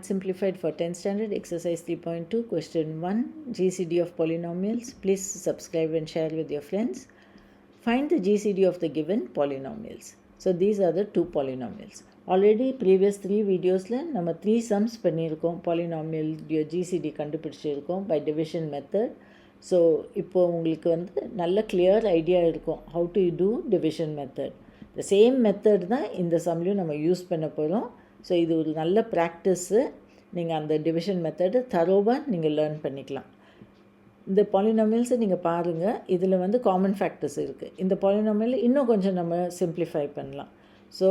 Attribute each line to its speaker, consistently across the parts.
Speaker 1: Math Simplified for 10th Standard, Exercise 3.2, Question 1, GCD of polynomials. Please subscribe and share with your friends. Find the GCD of the given polynomials. So these are the two polynomials. Already previous 3 videosல நம்ம 3 sums பண்ணியிருக்கோம். Polynomial GCD கண்டுபிடிச்சிருக்கோம் by division method. So இப்போ உங்களுக்கு வந்து நல்ல clear idea இருக்கும் how to do division method. The same method தான் இந்த சம்லையும் நம்ம யூஸ் பண்ண போகிறோம். ஸோ இது ஒரு நல்ல ப்ராக்டிஸு. நீங்கள் அந்த டிவிஷன் மெத்தடு தரோவாக நீங்கள் லேர்ன் பண்ணிக்கலாம். இந்த பாலினாமியல்ஸை நீங்கள் பாருங்கள். இதில் வந்து காமன் ஃபேக்டர்ஸ் இருக்குது. இந்த பாலினாமியல் இன்னும் கொஞ்சம் நம்ம சிம்ப்ளிஃபை பண்ணலாம். ஸோ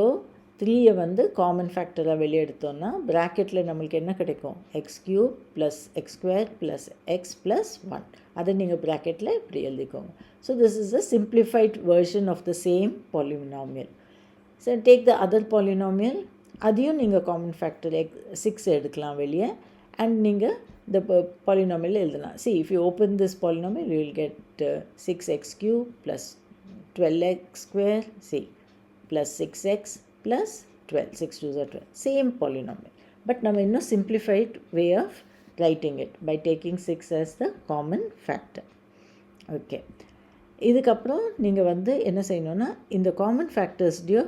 Speaker 1: 3 வந்து காமன் ஃபேக்டராக வெளியே எடுத்தோம்னா ப்ராக்கெட்டில் நம்மளுக்கு என்ன கிடைக்கும்? x³ + x² + x + 1. அதை நீங்கள் ப்ராக்கெட்டில் இப்படி எழுதிக்கோங்க. So this is a simplified version of the same polynomial. So take the other polynomial. அதையும் நீங்கள் காமன் ஃபேக்டர் 6 எடுக்கலாம் வெளியே. அண்ட் நீங்கள் இந்த பாலினாமியல் எழுதலாம். See, if you open this polynomial, you will get 6x³ + 12x², see, plus 6x plus 12. 6 2s are 12. Same polynomial. But நம்ம இன்னும் simplified way of writing it by taking 6 as the common factor. Okay. இதுக்கப்புறம் நீங்கள் வந்து என்ன செய்யணும்னா இந்த common ஃபேக்டர்ஸ்டைய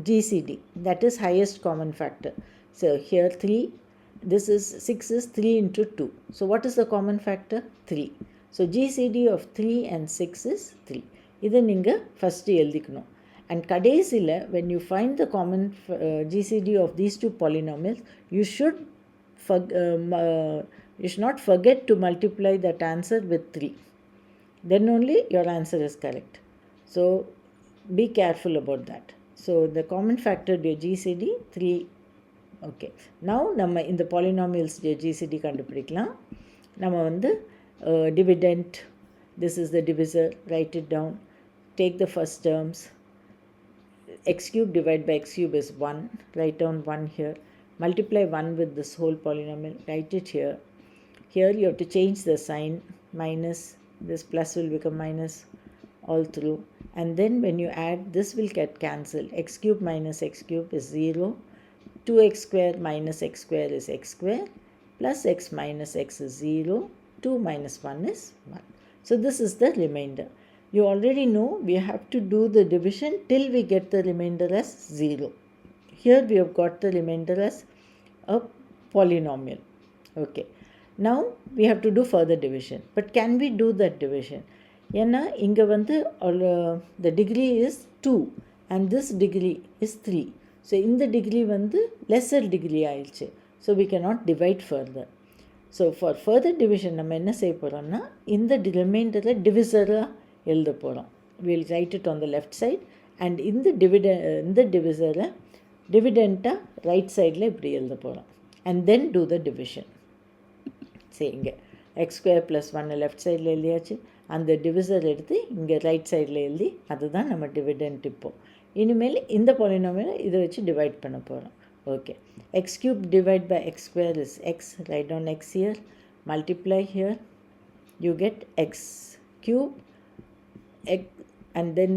Speaker 1: GCD, that is highest common factor. So here 3, this is 6 is 3 into 2. So what is the common factor? 3. So GCD of 3 and 6 is 3. இதை நீங்கள் first எழுதிக்கணும். And கடைசியில் when you find the common GCD of these two polynomials, you should not forget to multiply that answer with 3. Then only your answer is correct. So be careful about that. So the common factor GCD 3. Okay. Now நம்ம இந்த polynomials GCD கண்டுபிடிக்கலாம். நம்ம வந்து dividend, this is the divisor, write it down. Take the first terms. x³ divided by x³ is 1. Write down 1 here. Multiply 1 with this whole polynomial. Write it here. Here you have to change the sign. Minus, this plus will become minus all through. And then when you add, this will get cancelled. x³ minus x³ is 0. 2x² minus x² is x². Plus x minus x is 0. 2 minus 1 is 1. So this is the remainder. You already know we have to do the division till we get the remainder as 0. Here we have got the remainder as a polynomial. Okay. Now we have to do further division. But can we do that division? ஏன்னா இங்கே வந்து the degree is 2 and this degree is 3. So இந்த degree வந்து lesser degree ஆயிடுச்சு. So we cannot divide further. So for further division நம்ம என்ன செய்ய போகிறோம்னா இந்த ரிமைண்டரை டிவிசராக எழுத போகிறோம். we'll write it on the left side and இந்த டிவிசரை டிவிடெண்ட்டாக ரைட் சைடில் இப்படி எழுத போகிறோம். and then do the division. சரி, இங்கே x² + 1 லெஃப்ட் சைடில் எழுதியாச்சு. அந்த டிவிசர் எடுத்து இங்கே ரைட் சைடில் எழுதி அதுதான் நம்ம டிவிடெண்ட். இப்போது இனிமேல் இந்த பாலினாமியலை இதை வச்சு டிவைட் பண்ண போகிறோம். Okay. x³ divided by x² is x. Write down x here. Multiply here. You get x³ and then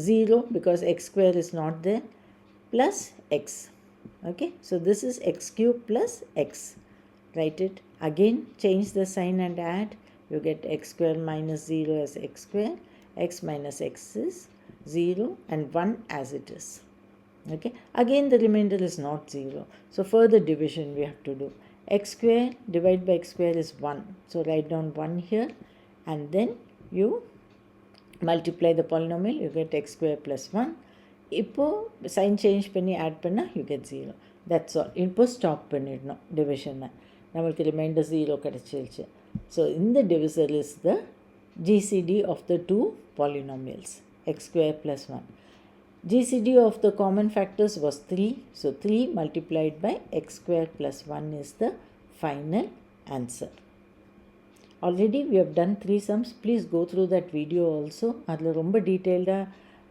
Speaker 1: 0 because x² is not there plus x. Okay. So this is x³ plus x. Write it. Again change the sign and add. You get x² minus 0 as x². X minus x is 0 and 1 as it is. Okay. Again the remainder is not 0. So further division we have to do. x² divided by x² is 1. So write down 1 here and then you multiply the polynomial. You get x² plus 1. இப்போது sign change பண்ணி add பண்ணால் you get 0. That's all. இப்போ stop பண்ணிடணும் டிவிஷனை. நம்மளுக்கு reminder 0 கிடச்சிருச்சு. So in the divisor is the GCD of the two polynomials, x² plus 1. GCD of the common factors was 3. So 3 multiplied by x² plus 1 is the final answer. Already we have done 3 sums. Please go through that video also. அதில் ரொம்ப டீட்டெயில்டாக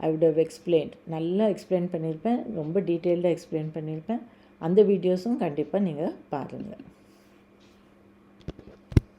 Speaker 1: I would have explained. நல்லா explain பண்ணியிருப்பேன். ரொம்ப டீட்டெயில்டாக explain பண்ணியிருப்பேன். அந்த வீடியோஸும் கண்டிப்பாக நீங்கள் பாருங்கள்.